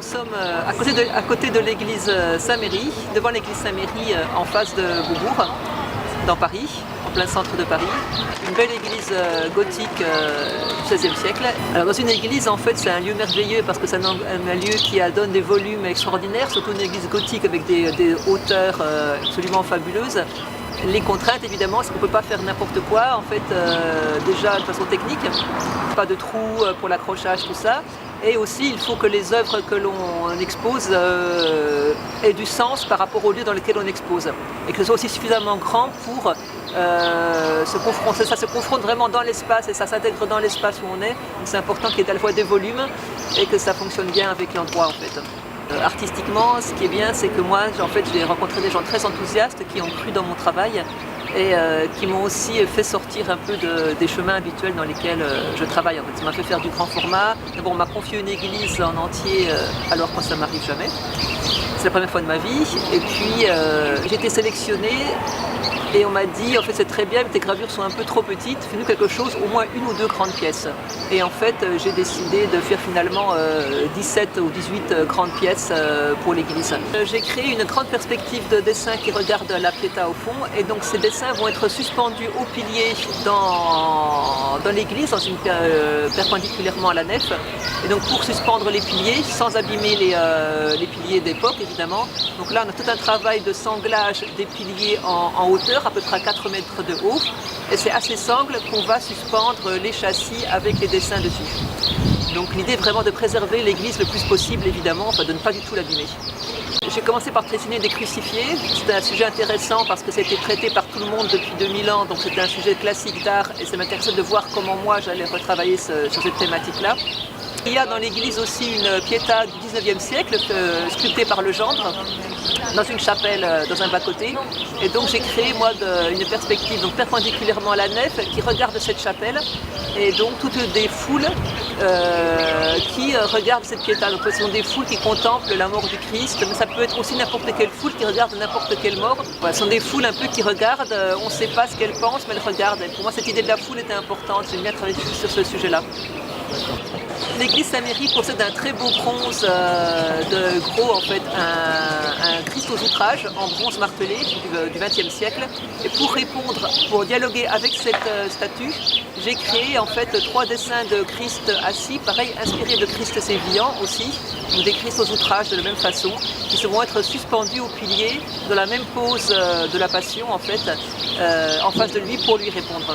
sommes à côté de l'église Saint-Méry, devant l'église Saint-Méry en face de Beaubourg, dans Paris, en plein centre de Paris. Une belle église gothique du XVIe siècle. Alors dans une église, en fait, c'est un lieu merveilleux parce que c'est un lieu qui donne des volumes extraordinaires, surtout une église gothique avec des hauteurs absolument fabuleuses. Les contraintes, évidemment, c'est qu'on ne peut pas faire n'importe quoi, en fait, déjà de façon technique, pas de trous pour l'accrochage, tout ça. Et aussi, il faut que les œuvres que l'on expose aient du sens par rapport au lieu dans lequel on expose. Et que ce soit aussi suffisamment grand pour se confronter. Ça se confronte vraiment dans l'espace et ça s'intègre dans l'espace où on est. Donc c'est important qu'il y ait à la fois des volumes et que ça fonctionne bien avec l'endroit, en fait. Artistiquement, ce qui est bien, c'est que moi, en fait, j'ai rencontré des gens très enthousiastes qui ont cru dans mon travail et qui m'ont aussi fait sortir un peu des chemins habituels dans lesquels je travaille. En fait, ça m'a fait faire du grand format. D'abord, on m'a confié une église en entier, alors que ça ne m'arrive jamais. C'est la première fois de ma vie. Et puis, j'ai été sélectionnée. Et on m'a dit, en fait c'est très bien, mais tes gravures sont un peu trop petites, fais-nous quelque chose, au moins une ou deux grandes pièces. Et en fait, j'ai décidé de faire finalement 17 ou 18 grandes pièces pour l'église. J'ai créé une grande perspective de dessin qui regarde la Pietà au fond, et donc ces dessins vont être suspendus au pilier dans l'église, perpendiculairement à la nef. Et donc pour suspendre les piliers, sans abîmer les piliers d'époque évidemment. Donc là on a tout un travail de sanglage des piliers en hauteur, à peu près à 4 mètres de haut, et c'est à ces sangles qu'on va suspendre les châssis avec les dessins dessus. Donc l'idée est vraiment de préserver l'église le plus possible évidemment, enfin de ne pas du tout l'abîmer. J'ai commencé par dessiner des crucifiés, c'était un sujet intéressant parce que c'était traité par tout le monde depuis 2000 ans, donc c'était un sujet classique d'art et ça m'intéressait de voir comment moi j'allais retravailler sur cette thématique-là. Il y a dans l'église aussi une Pietà du 19e siècle, sculptée par Legendre, dans une chapelle, dans un bas-côté. Et donc j'ai créé moi une perspective donc, perpendiculairement à la nef qui regarde cette chapelle. Et donc toutes des foules qui regardent cette Pietà. Donc ce sont des foules qui contemplent la mort du Christ, mais ça peut être aussi n'importe quelle foule qui regarde n'importe quelle mort. Voilà, ce sont des foules un peu qui regardent, on ne sait pas ce qu'elles pensent, mais elles regardent. Et pour moi cette idée de la foule était importante, j'ai bien travaillé sur ce sujet-là. L'église Saint-Méry possède un très beau bronze de Gros, en fait, un Christ aux outrages en bronze martelé du XXe siècle. Et pour dialoguer avec cette statue, j'ai créé en fait 3 dessins de Christ assis, pareil, inspirés de Christ sévillan aussi, donc des Christ aux outrages de la même façon, qui vont être suspendus au pilier dans la même pose de la Passion en fait, en face de lui pour lui répondre.